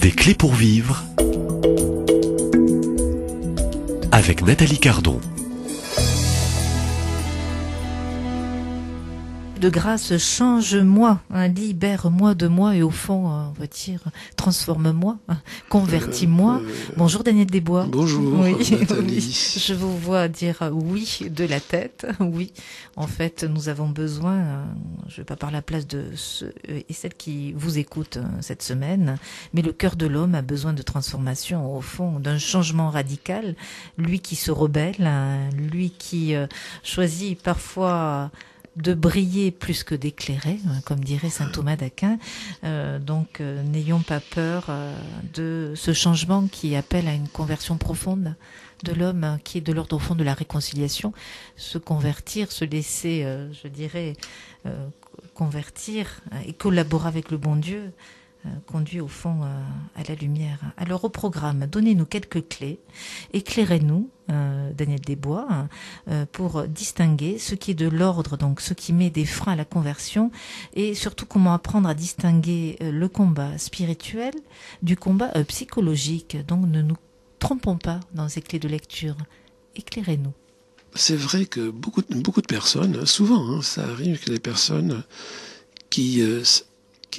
Des clés pour vivre avec Nathalie Cardon. De grâce, change-moi, libère-moi de moi et au fond, on va dire, transforme-moi, convertis-moi. Bonjour Daniel Desbois. Bonjour oui, Nathalie. Oui, je vous vois dire oui de la tête. Oui, en fait, nous avons besoin, je ne vais pas parler à la place de ceux et celles qui vous écoutent cette semaine, mais le cœur de l'homme a besoin de transformation, au fond, d'un changement radical. Lui qui se rebelle, lui qui choisit parfois de briller plus que d'éclairer, comme dirait saint Thomas d'Aquin. N'ayons pas peur de ce changement qui appelle à une conversion profonde de l'homme, qui est de l'ordre au fond de la réconciliation. Se convertir, se laisser, convertir et collaborer avec le bon Dieu conduit au fond à la lumière. Alors au programme, donnez-nous quelques clés, éclairez-nous, Daniel Desbois, pour distinguer ce qui est de l'ordre, donc ce qui met des freins à la conversion, et surtout comment apprendre à distinguer le combat spirituel du combat psychologique. Donc ne nous trompons pas dans ces clés de lecture. Éclairez-nous. C'est vrai que beaucoup de personnes, souvent, ça arrive que les personnes qui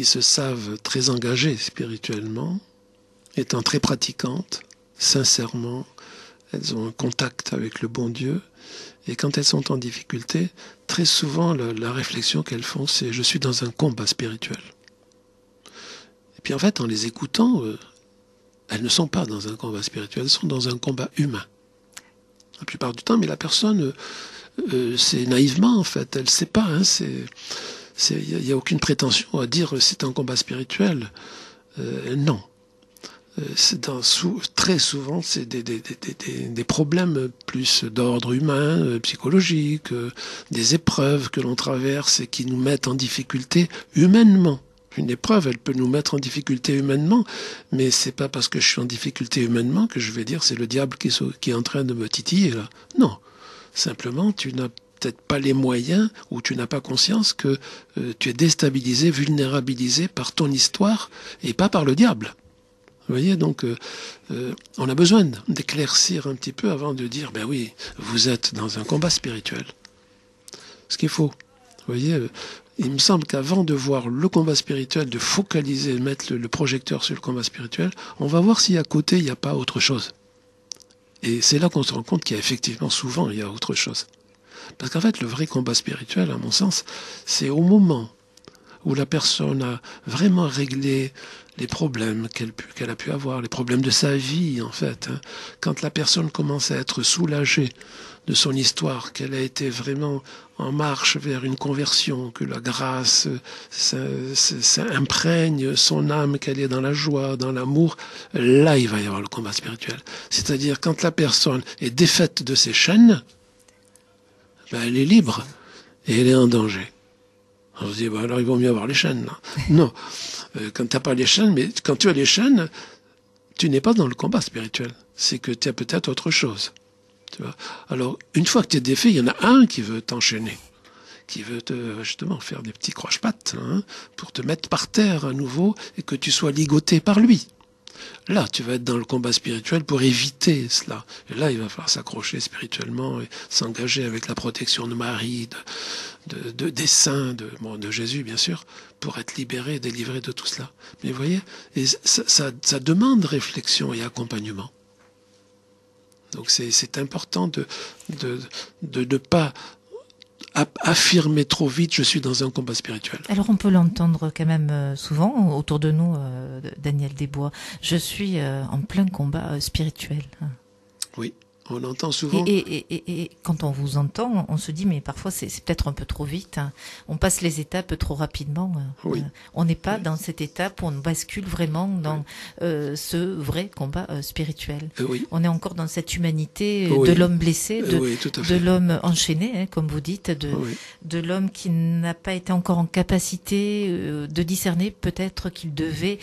se savent très engagées spirituellement, étant très pratiquantes, sincèrement, elles ont un contact avec le bon Dieu, et quand elles sont en difficulté, très souvent la réflexion qu'elles font, c'est « je suis dans un combat spirituel ». Et puis en fait, en les écoutant, elles ne sont pas dans un combat spirituel, elles sont dans un combat humain. La plupart du temps, mais la personne, c'est naïvement en fait, elle ne sait pas, il n'y a aucune prétention à dire c'est un combat spirituel. Non. Très souvent, c'est des problèmes plus d'ordre humain, psychologique, des épreuves que l'on traverse et qui nous mettent en difficulté humainement. Une épreuve, elle peut nous mettre en difficulté humainement, mais c'est pas parce que je suis en difficulté humainement que je vais dire c'est le diable qui est en train de me titiller là. Non. Simplement, tu n'as peut-être pas les moyens ou tu n'as pas conscience que tu es déstabilisé, vulnérabilisé par ton histoire et pas par le diable. Vous voyez, donc on a besoin d'éclaircir un petit peu avant de dire ben oui, vous êtes dans un combat spirituel. Ce qu'il faut. Vous voyez, il me semble qu'avant de voir le combat spirituel, de focaliser, mettre le projecteur sur le combat spirituel, on va voir si à côté il n'y a pas autre chose. Et c'est là qu'on se rend compte qu'il y a effectivement souvent il y a autre chose. Parce qu'en fait, le vrai combat spirituel, à mon sens, c'est au moment où la personne a vraiment réglé les problèmes qu'elle a pu avoir, les problèmes de sa vie, en fait. Quand la personne commence à être soulagée de son histoire, qu'elle a été vraiment en marche vers une conversion, que la grâce imprègne son âme, qu'elle est dans la joie, dans l'amour, là, il va y avoir le combat spirituel. C'est-à-dire, quand la personne est défaite de ses chaînes, elle est libre et elle est en danger. On se dit, alors il vaut mieux avoir les chaînes. Là. Non, quand tu n'as pas les chaînes, mais quand tu as les chaînes, tu n'es pas dans le combat spirituel. C'est que tu as peut-être autre chose. Tu vois. Alors, une fois que tu es défait, il y en a un qui veut t'enchaîner, qui veut justement faire des petits croche-pattes pour te mettre par terre à nouveau et que tu sois ligoté par lui. Là, tu vas être dans le combat spirituel pour éviter cela. Et là, il va falloir s'accrocher spirituellement et s'engager avec la protection de Marie, des saints, de Jésus, bien sûr, pour être libéré, délivré de tout cela. Mais vous voyez, et ça demande réflexion et accompagnement. Donc c'est important de ne pas affirmer trop vite, je suis dans un combat spirituel. Alors on peut l'entendre quand même souvent autour de nous, Daniel Desbois. Je suis en plein combat spirituel. Oui, on l'entend souvent. Et quand on vous entend, on se dit mais parfois c'est peut-être un peu trop vite. On passe les étapes trop rapidement. Oui. On n'est pas dans cette étape où on bascule vraiment dans ce vrai combat spirituel. Oui. On est encore dans cette humanité de l'homme blessé, de l'homme enchaîné, comme vous dites, de l'homme qui n'a pas été encore en capacité de discerner peut-être qu'il devait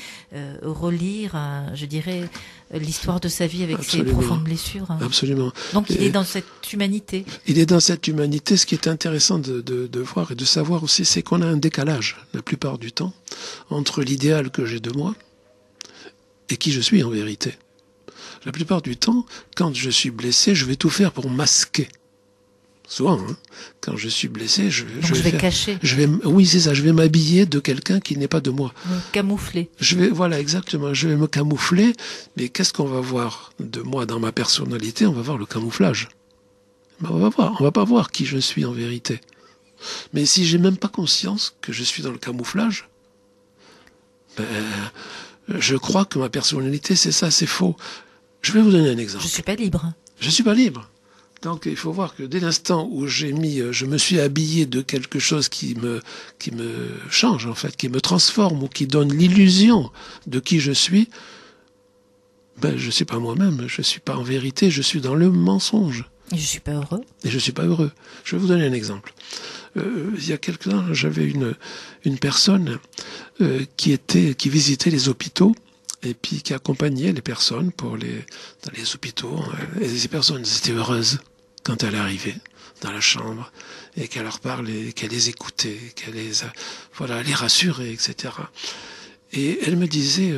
relire, je dirais, l'histoire de sa vie avec ses profondes blessures. Absolument. Donc il est dans cette humanité. Il est dans cette humanité. Ce qui est intéressant de voir et de savoir aussi, c'est qu'on a un décalage, la plupart du temps, entre l'idéal que j'ai de moi et qui je suis en vérité. La plupart du temps, quand je suis blessé, je vais tout faire pour masquer. Souvent, hein, quand je suis blessé, je vais cacher. Oui, c'est ça, je vais m'habiller de quelqu'un qui n'est pas de moi. Camoufler. Voilà, exactement, je vais me camoufler, mais qu'est-ce qu'on va voir de moi dans ma personnalité? On va voir le camouflage. On va pas voir qui je suis en vérité. Mais si j'ai même pas conscience que je suis dans le camouflage, je crois que ma personnalité, c'est ça, c'est faux. Je vais vous donner un exemple. Je suis pas libre. Je suis pas libre. Donc il faut voir que dès l'instant où je me suis habillé de quelque chose qui me change en fait, qui me transforme ou qui donne l'illusion de qui je suis, je suis pas moi-même, je suis pas en vérité, je suis dans le mensonge. Et je suis pas heureux. Et je suis pas heureux. Je vais vous donner un exemple. Il y a quelques temps, j'avais une personne qui visitait les hôpitaux et puis qui accompagnait les personnes dans les hôpitaux. Et ces personnes étaient heureuses quand elle arrivait dans la chambre et qu'elle leur parlait, qu'elle les écoutait, qu'elle les rassurait, etc. Et elle me disait,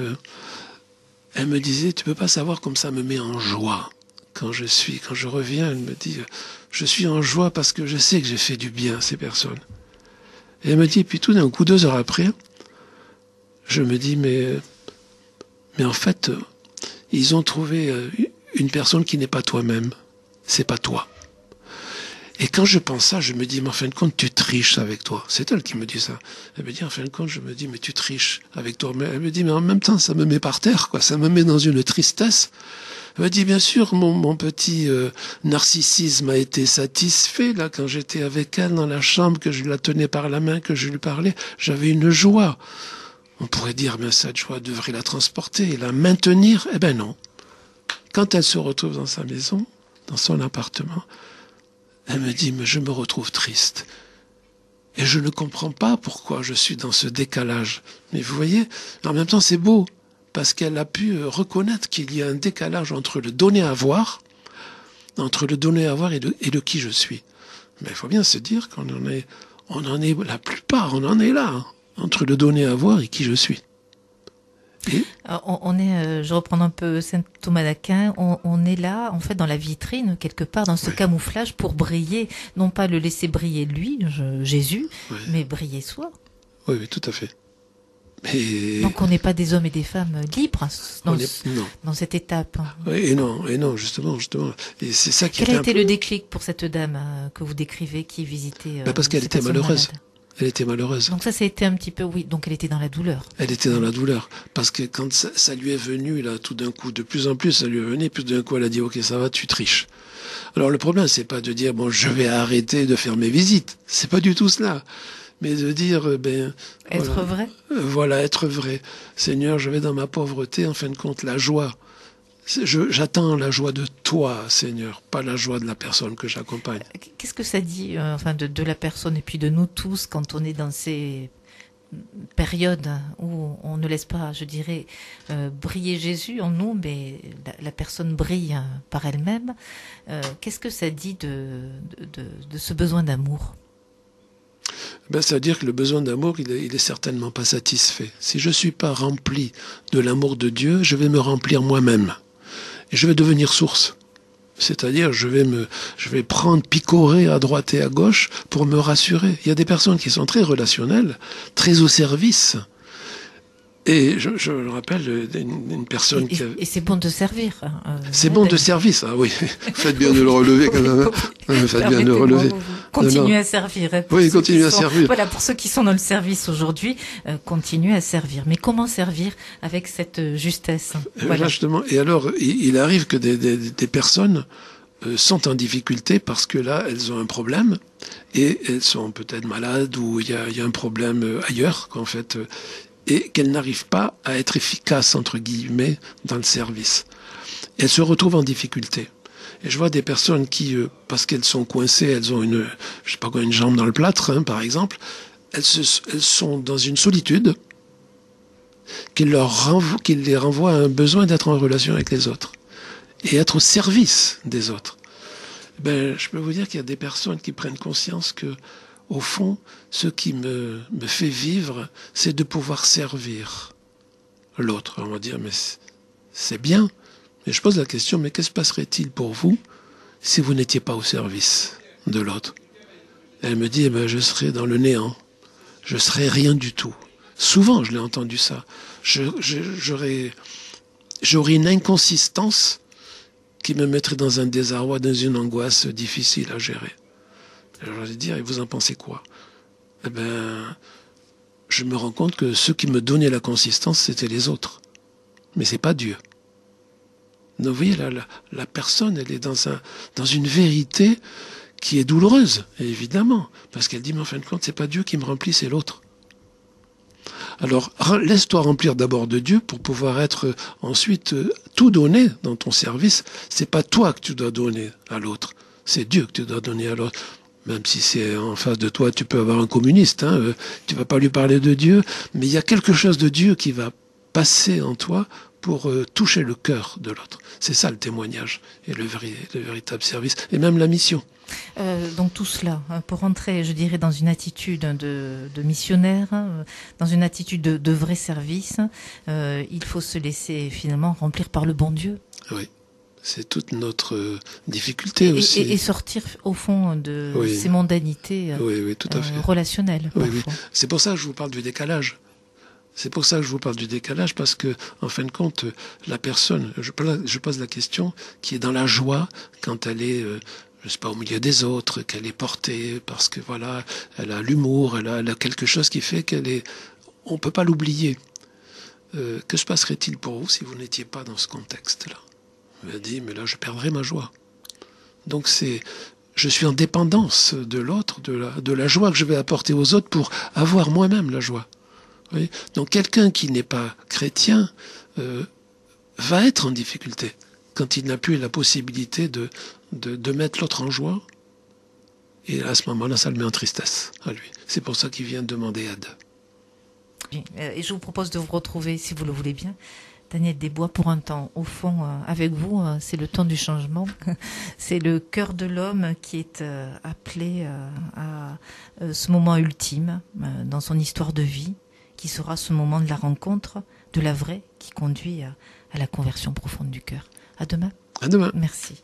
tu peux pas savoir comme ça me met en joie. Quand je reviens, elle me dit, je suis en joie parce que je sais que j'ai fait du bien à ces personnes. Et elle me dit, puis tout d'un coup, 2 heures après, je me dis, mais en fait, ils ont trouvé une personne qui n'est pas toi-même. C'est pas toi. Et quand je pense ça, je me dis, mais en fin de compte, tu triches avec toi. C'est elle qui me dit ça. Elle me dit, en fin de compte, je me dis, mais tu triches avec toi. Mais elle me dit, mais en même temps, ça me met par terre, quoi. Ça me met dans une tristesse. Elle me dit, bien sûr, mon petit narcissisme a été satisfait, là, quand j'étais avec elle dans la chambre, que je la tenais par la main, que je lui parlais. J'avais une joie. On pourrait dire, mais cette joie devrait la transporter, la maintenir. Eh ben non. Quand elle se retrouve dans sa maison, dans son appartement, elle me dit, mais je me retrouve triste. Et je ne comprends pas pourquoi je suis dans ce décalage. Mais vous voyez, en même temps, c'est beau, parce qu'elle a pu reconnaître qu'il y a un décalage entre le donner à voir et de qui je suis. Mais il faut bien se dire la plupart, on en est là, hein, entre le donner à voir et qui je suis. Je reprends un peu Saint Thomas d'Aquin, on est là, en fait, dans la vitrine, quelque part, dans ce camouflage pour briller, non pas le laisser briller lui, Jésus, mais briller soi. Oui, tout à fait. Donc on n'est pas des hommes et des femmes libres dans cette étape. Et non, justement. Et c'est ça qui Quel a été le déclic pour cette dame que vous décrivez qui visitait parce qu'elle était malheureuse. Elle était malheureuse. Donc ça a été un petit peu, oui, donc elle était dans la douleur. Elle était dans la douleur. Parce que quand ça lui est venu, là, tout d'un coup, de plus en plus, ça lui est venu, puis d'un coup, elle a dit, ok, ça va, tu triches. Alors le problème, c'est pas de dire, bon, je vais arrêter de faire mes visites. C'est pas du tout cela. Mais de dire, être vrai. Voilà, être vrai. Seigneur, je vais dans ma pauvreté, en fin de compte, la joie. J'attends la joie de toi, Seigneur, pas la joie de la personne que j'accompagne. Qu'est-ce que ça dit, de la personne et puis de nous tous quand on est dans ces périodes où on ne laisse pas, je dirais, briller Jésus en nous, mais la personne brille par elle-même. Qu'est-ce que ça dit de ce besoin d'amour ? C'est-à-dire que le besoin d'amour, il est certainement pas satisfait. Si je suis pas rempli de l'amour de Dieu, je vais me remplir moi-même. Et je vais devenir source. C'est-à-dire, je vais picorer à droite et à gauche pour me rassurer. Il y a des personnes qui sont très relationnelles, très au service. Et je me rappelle d'une personne qui... Et c'est bon de servir. C'est bon de service, ah oui. Faites bien de le relever quand même. Faites bien de le relever. Continuez à servir. Oui, continuez à servir. Voilà, pour ceux qui sont dans le service aujourd'hui, continuez à servir. Mais comment servir avec cette justesse? Voilà. Justement. Et alors, il arrive que des personnes sont en difficulté parce que là, elles ont un problème et elles sont peut-être malades ou il y a un problème ailleurs, qu'en fait... et qu'elles n'arrivent pas à être efficaces, entre guillemets, dans le service. Elles se retrouvent en difficulté. Et je vois des personnes qui, parce qu'elles sont coincées, elles ont une jambe dans le plâtre, hein, par exemple, elles sont dans une solitude qui les renvoie à un besoin d'être en relation avec les autres et être au service des autres. Je peux vous dire qu'il y a des personnes qui prennent conscience que au fond, ce qui me fait vivre, c'est de pouvoir servir l'autre. On va dire, mais c'est bien. Mais je pose la question, mais qu'est-ce qui se passerait-il pour vous si vous n'étiez pas au service de l'autre? Elle me dit, je serais dans le néant. Je serais rien du tout. Souvent, je l'ai entendu ça. J'aurais une inconsistance qui me mettrait dans un désarroi, dans une angoisse difficile à gérer. Alors, je vais dire, et vous en pensez quoi? Je me rends compte que ceux qui me donnaient la consistance, c'était les autres. Mais c'est pas Dieu. Donc, vous voyez, la personne, elle est dans une vérité qui est douloureuse, évidemment. Parce qu'elle dit, mais en fin de compte, c'est pas Dieu qui me remplit, c'est l'autre. Alors, laisse-toi remplir d'abord de Dieu pour pouvoir être ensuite tout donner dans ton service. C'est pas toi que tu dois donner à l'autre, c'est Dieu que tu dois donner à l'autre. Même si c'est en face de toi, tu peux avoir un communiste, tu vas pas lui parler de Dieu, mais il y a quelque chose de Dieu qui va passer en toi pour toucher le cœur de l'autre. C'est ça le témoignage et le véritable service, et même la mission. Donc tout cela, pour rentrer, je dirais, dans une attitude de missionnaire, dans une attitude de vrai service, il faut se laisser finalement remplir par le bon Dieu. Oui, c'est toute notre difficulté aussi. Et sortir au fond de ces mondanités oui, tout à fait. Relationnelles. Oui. C'est pour ça que je vous parle du décalage. C'est pour ça que je vous parle du décalage, parce que, en fin de compte, la personne, je pose la question, qui est dans la joie quand elle est, je sais pas, au milieu des autres, qu'elle est portée, parce que voilà, elle a l'humour, elle a quelque chose qui fait qu'elle est, on peut pas l'oublier. Que se passerait-il pour vous si vous n'étiez pas dans ce contexte-là? Elle dit, mais là, je perdrais ma joie. Donc je suis en dépendance de l'autre, de la joie que je vais apporter aux autres pour avoir moi-même la joie. Oui. Donc quelqu'un qui n'est pas chrétien va être en difficulté quand il n'a plus la possibilité de mettre l'autre en joie. Et à ce moment-là, ça le met en tristesse à lui. C'est pour ça qu'il vient demander aide. Et je vous propose de vous retrouver, si vous le voulez bien, Daniel Desbois, pour un temps. Au fond, avec vous, c'est le temps du changement. C'est le cœur de l'homme qui est appelé à ce moment ultime dans son histoire de vie, qui sera ce moment de la rencontre, de la vraie, qui conduit à la conversion profonde du cœur. À demain. À demain. Merci.